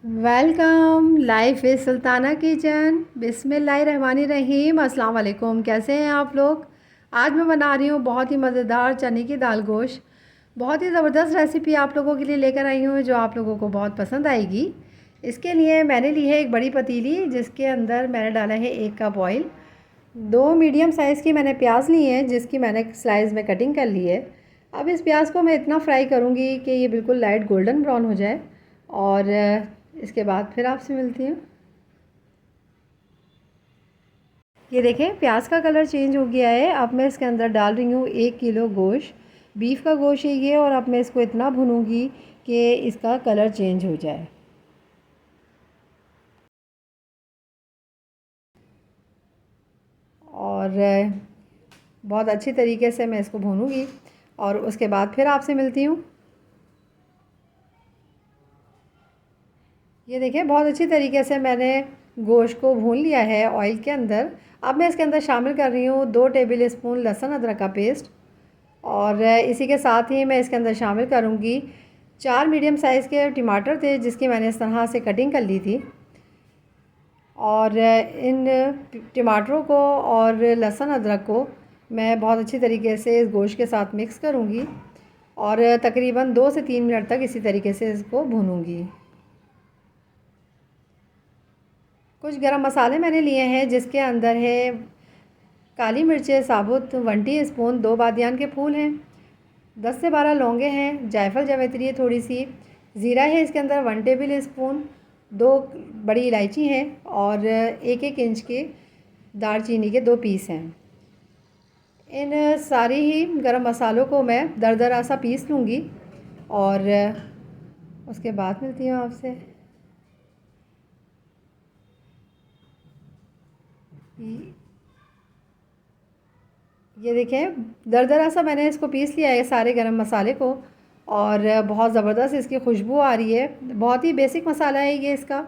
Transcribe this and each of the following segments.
Welcome. Life is Sultana kitchen. बिस्मिल्लाहिर्रहमानिर्रहीम। अस्सलाम वालेकुम। कैसे हैं आप लोग? आज मैं बना रही हूँ बहुत ही मज़ेदार चने की दाल गोश्त। बहुत ही ज़बरदस्त रेसिपी आप लोगों के लिए लेकर आई हूँ जो आप लोगों को बहुत पसंद आएगी। इसके लिए मैंने ली है एक बड़ी पतीली जिसके अंदर मैंने डाला है 1 कप ऑयल। 2 मीडियम साइज़ की मैंने प्याज ली है जिसकी मैंने स्लाइस में कटिंग कर ली है। अब इस प्याज को मैं इतना फ्राई करूँगी कि ये बिल्कुल लाइट गोल्डन ब्राउन हो जाए और इसके बाद फिर आपसे मिलती हूँ। ये देखें प्याज का कलर चेंज हो गया है। अब मैं इसके अंदर डाल रही हूँ 1 किलो गोश्त। बीफ का गोश्त है ये। और अब मैं इसको इतना भूनूंगी कि इसका कलर चेंज हो जाए। और बहुत अच्छी तरीके से मैं इसको भूनूंगी और उसके बाद फिर आपसे मिलती हूँ। ये देखिए बहुत अच्छी तरीके से मैंने गोश्त को भून लिया है ऑयल के अंदर। अब मैं इसके अंदर शामिल कर रही हूँ 2 टेबल स्पून लहसुन अदरक का पेस्ट। और इसी के साथ ही मैं इसके अंदर शामिल करूँगी 4 मीडियम साइज़ के टमाटर थे जिसकी मैंने इस तरह से कटिंग कर ली थी। और इन टमाटरों को और लहसुन अदरक को मैं बहुत अच्छी तरीके से इस गोश्त के साथ मिक्स करूँगी और तकरीबन 2 से 3 मिनट तक इसी तरीके से इसको भूनूँगी। कुछ गरम मसाले मैंने लिए हैं जिसके अंदर है काली मिर्चें साबुत 1 टीस्पून, 2 बादियान के फूल हैं, 10 से 12 लौंगे हैं, जायफल जावित्री है थोड़ी सी, ज़ीरा है इसके अंदर 1 टेबल स्पून, 2 बड़ी इलायची हैं और 1-1 इंच के दालचीनी के 2 पीस हैं। इन सारी ही गरम मसालों को मैं दरदरा सा पीस लूँगी और उसके बाद मिलती हूँ आपसे। ये देखें दरदरा सा मैंने इसको पीस लिया है सारे गरम मसाले को और बहुत ज़बरदस्त इसकी खुशबू आ रही है। बहुत ही बेसिक मसाला है ये इसका,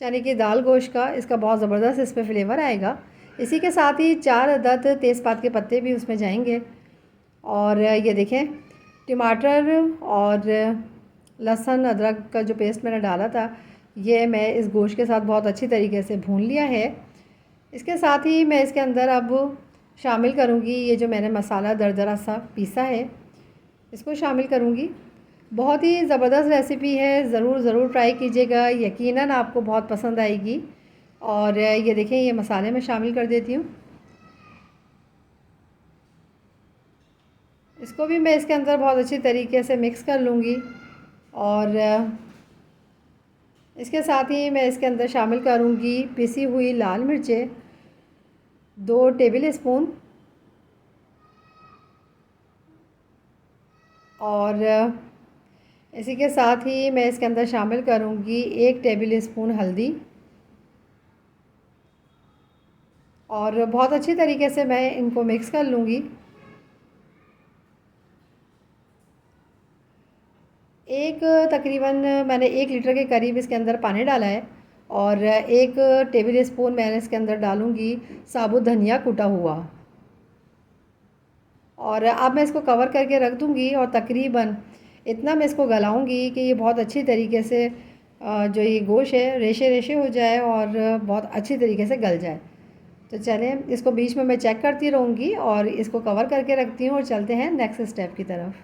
चने की दाल गोश्त का। इसका बहुत ज़बरदस्त इस पर फ्लेवर आएगा। इसी के साथ ही 4 अदद तेज़पात के पत्ते भी उसमें जाएंगे। और ये देखें टमाटर और लहसुन अदरक का जो पेस्ट मैंने डाला था ये मैं इस गोश्त के साथ बहुत अच्छी तरीके से भून लिया है। इसके साथ ही मैं इसके अंदर अब शामिल करूँगी ये जो मैंने मसाला दरदरा सा पीसा है, इसको शामिल करूँगी। बहुत ही ज़बरदस्त रेसिपी है, ज़रूर ट्राई कीजिएगा, यकीनन आपको बहुत पसंद आएगी। और ये देखें ये मसाले मैं शामिल कर देती हूँ। इसको भी मैं इसके अंदर बहुत अच्छी तरीके से मिक्स कर लूँगी। और इसके साथ ही मैं इसके अंदर शामिल करूँगी पिसी हुई लाल मिर्चें 2 टेबल स्पून। और इसी के साथ ही मैं इसके अंदर शामिल करूँगी 1 टेबल स्पून हल्दी। और बहुत अच्छी तरीके से मैं इनको मिक्स कर लूँगी। एक तकरीबन मैंने 1 लीटर के करीब इसके अंदर पानी डाला है। और 1 टेबल स्पून मैंने इसके अंदर डालूँगी साबुत धनिया कूटा हुआ। और अब मैं इसको कवर करके रख दूँगी और तकरीबन इतना मैं इसको गलाऊँगी कि ये बहुत अच्छी तरीके से जो ये गोश्त है रेशे रेशे हो जाए और बहुत अच्छी तरीके से गल जाए। तो चलें इसको बीच में मैं चेक करती रहूँगी और इसको कवर करके रखती हूँ और चलते हैं नेक्स्ट स्टेप की तरफ।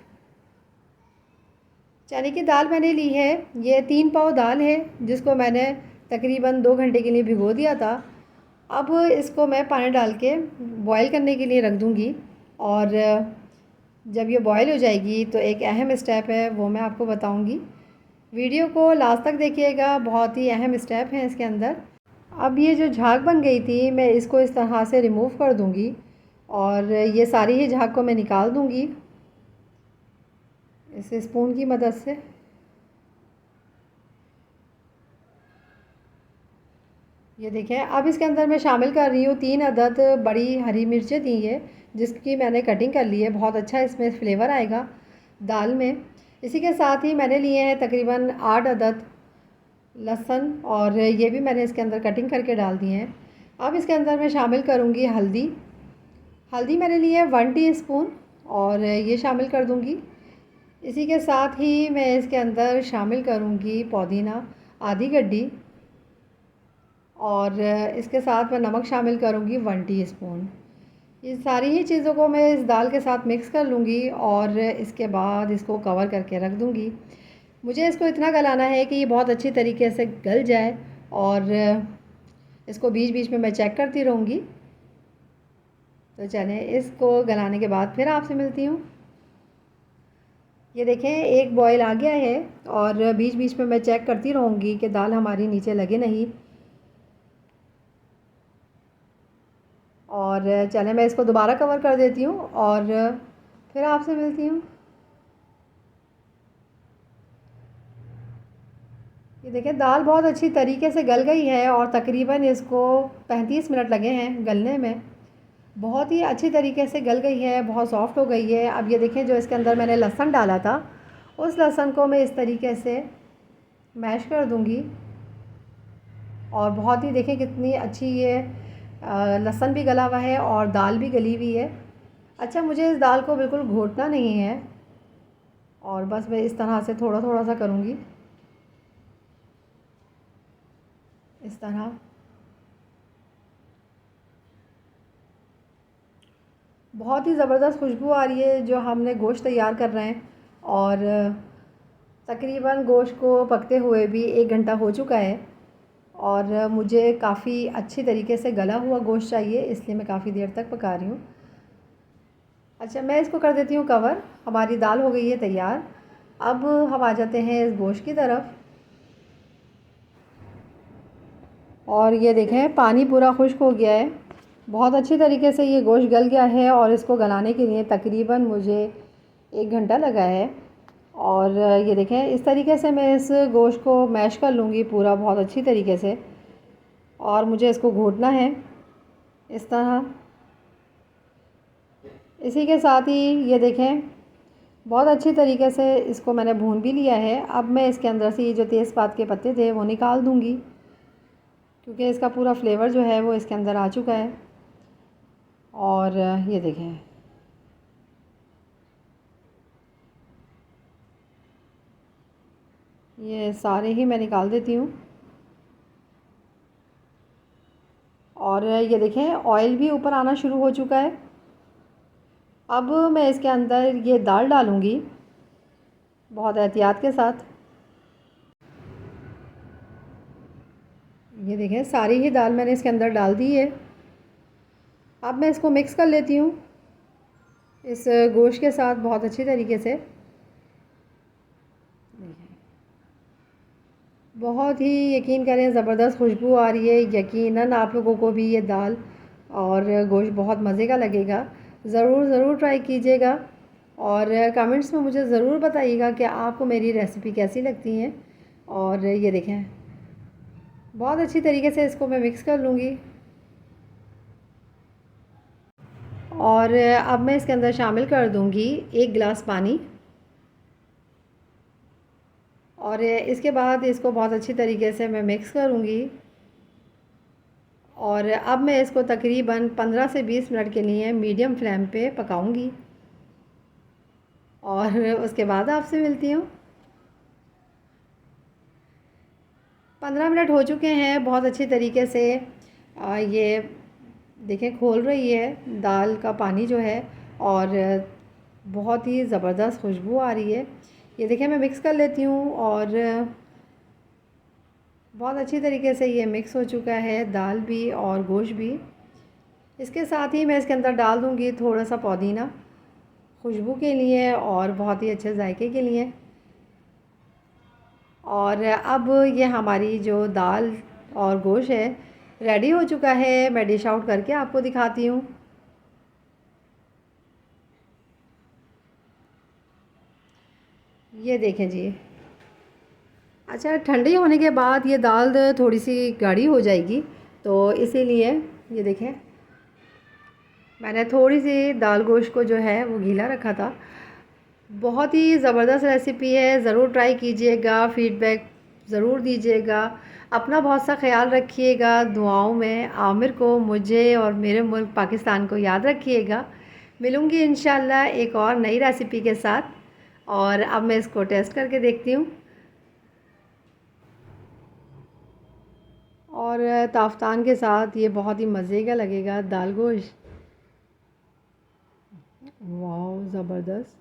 चने की दाल मैंने ली है, ये 3 पाव दाल है जिसको मैंने तकरीबन 2 घंटे के लिए भिगो दिया था। अब इसको मैं पानी डाल के बॉईल करने के लिए रख दूँगी। और जब ये बॉईल हो जाएगी तो एक अहम स्टेप है वो मैं आपको बताऊँगी। वीडियो को लास्ट तक देखिएगा, बहुत ही अहम स्टेप है इसके अंदर। अब ये जो झाग बन गई थी मैं इसको इस तरह से रिमूव कर दूँगी और ये सारी ही झाग को मैं निकाल दूँगी इस स्पून की मदद से। ये देखें अब इसके अंदर मैं शामिल कर रही हूँ 3 अदद बड़ी हरी मिर्चें थी ये जिसकी मैंने कटिंग कर ली है। बहुत अच्छा इसमें फ्लेवर आएगा दाल में। इसी के साथ ही मैंने लिए हैं तकरीबन 8 अदद लहसुन और ये भी मैंने इसके अंदर कटिंग करके डाल दिए हैं। अब इसके अंदर मैं शामिल करूँगी हल्दी। हल्दी मैंने ली है 1 टीस्पून और ये शामिल कर दूँगी। इसी के साथ ही मैं इसके अंदर शामिल करूँगी पुदीना। आधी गड्डी, और इसके साथ मैं नमक शामिल करूँगी 1 टीस्पून। ये सारी ही चीज़ों को मैं इस दाल के साथ मिक्स कर लूँगी और इसके बाद इसको कवर करके रख दूँगी। मुझे इसको इतना गलाना है कि ये बहुत अच्छी तरीके से गल जाए, और इसको बीच बीच में मैं चेक करती रहूँगी। तो चलें, इसको गलाने के बाद फिर आपसे मिलती हूँ। ये देखें, एक बॉयल आ गया है और बीच बीच में मैं चेक करती रहूँगी कि दाल हमारी नीचे लगे नहीं। और चलें, मैं इसको दोबारा कवर कर देती हूँ और फिर आपसे मिलती हूँ। ये देखिए, दाल बहुत अच्छी तरीके से गल गई है और तकरीबन इसको 35 मिनट लगे हैं गलने में। बहुत ही अच्छी तरीके से गल गई है, बहुत सॉफ्ट हो गई है। अब ये देखें, जो इसके अंदर मैंने लहसुन डाला था, उस लहसुन को मैं इस तरीके से मैश कर दूंगी। और बहुत ही देखें कितनी अच्छी ये लहसुन भी गला हुआ है और दाल भी गली हुई है। अच्छा, मुझे इस दाल को बिल्कुल घोटना नहीं है, और बस मैं इस तरह से थोड़ा थोड़ा सा करूँगी, इस तरह। बहुत ही ज़बरदस्त खुशबू आ रही है जो हमने गोश्त तैयार कर रहे हैं, और तकरीबन गोश्त को पकते हुए भी 1 घंटा हो चुका है, और मुझे काफ़ी अच्छी तरीके से गला हुआ गोश्त चाहिए, इसलिए मैं काफ़ी देर तक पका रही हूँ। अच्छा, मैं इसको कर देती हूँ कवर। हमारी दाल हो गई है तैयार। अब हम आ जाते हैं इस गोश्त की तरफ, और ये देखें, पानी पूरा खुश्क हो गया है। बहुत अच्छी तरीके से ये गोश्त गल गया है, और इसको गलाने के लिए तकरीबन मुझे 1 घंटा लगा है। और ये देखें, इस तरीके से मैं इस गोश्त को मैश कर लूँगी पूरा बहुत अच्छी तरीके से, और मुझे इसको घोटना है इस तरह। इसी के साथ ही ये देखें, बहुत अच्छी तरीके से इसको मैंने भून भी लिया है। अब मैं इसके अंदर से ये जो तेज़पात के पत्ते थे वो निकाल दूँगी, क्योंकि इसका पूरा फ्लेवर जो है वो इसके अंदर आ चुका है। और ये देखें, ये सारे ही मैं निकाल देती हूँ। और ये देखें, ऑयल भी ऊपर आना शुरू हो चुका है। अब मैं इसके अंदर ये दाल डालूँगी बहुत एहतियात के साथ। ये देखें, सारी ही दाल मैंने इसके अंदर डाल दी है। अब मैं इसको मिक्स कर लेती हूँ इस गोश्त के साथ बहुत अच्छी तरीके से। बहुत ही, यकीन करें, ज़बरदस्त खुशबू आ रही है। यकीनन आप लोगों को भी ये दाल और गोश्त बहुत मज़े का लगेगा। ज़रूर ज़रूर ट्राई कीजिएगा, और कमेंट्स में मुझे ज़रूर बताइएगा कि आपको मेरी रेसिपी कैसी लगती हैं। और ये देखें, बहुत अच्छी तरीके से इसको मैं मिक्स कर लूँगी। और अब मैं इसके अंदर शामिल कर दूँगी 1 गिलास पानी, और इसके बाद इसको बहुत अच्छी तरीके से मैं मिक्स करूँगी। और अब मैं इसको तकरीबन 15 से 20 मिनट के लिए मीडियम फ्लेम पे पकाऊंगी, और उसके बाद आपसे मिलती हूँ। 15 मिनट हो चुके हैं बहुत अच्छी तरीके से। ये देखें, खोल रही है दाल का पानी जो है, और बहुत ही ज़बरदस्त खुशबू आ रही है। ये देखें, मैं मिक्स कर लेती हूँ, और बहुत अच्छी तरीके से ये मिक्स हो चुका है, दाल भी और गोश्त भी। इसके साथ ही मैं इसके अंदर डाल दूँगी थोड़ा सा पुदीना, खुशबू के लिए और बहुत ही अच्छे जायके के लिए। और अब ये हमारी जो दाल और गोश्त है रेडी हो चुका है। मैं डिश आउट करके आपको दिखाती हूँ। ये देखें जी। अच्छा, ठंडी होने के बाद ये दाल थोड़ी सी गाढ़ी हो जाएगी, तो इसीलिए ये देखें, मैंने थोड़ी सी दाल गोश्त को जो है वो गीला रखा था। बहुत ही ज़बरदस्त रेसिपी है, ज़रूर ट्राई कीजिएगा, फ़ीडबैक ज़रूर दीजिएगा। अपना बहुत सा ख्याल रखिएगा, दुआओं में आमिर को, मुझे और मेरे मुल्क पाकिस्तान को याद रखिएगा। मिलूँगी इंशाल्लाह एक और नई रेसिपी के साथ। और अब मैं इसको टेस्ट करके देखती हूँ। और ताफ्तान के साथ ये बहुत ही मज़े का लगेगा दाल गोश्त। वाह ज़बरदस्त,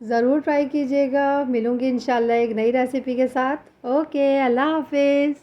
ज़रूर ट्राई कीजिएगा। मिलूँगी इंशाल्लाह एक नई रेसिपी के साथ। ओके, अल्लाह हाफिज़।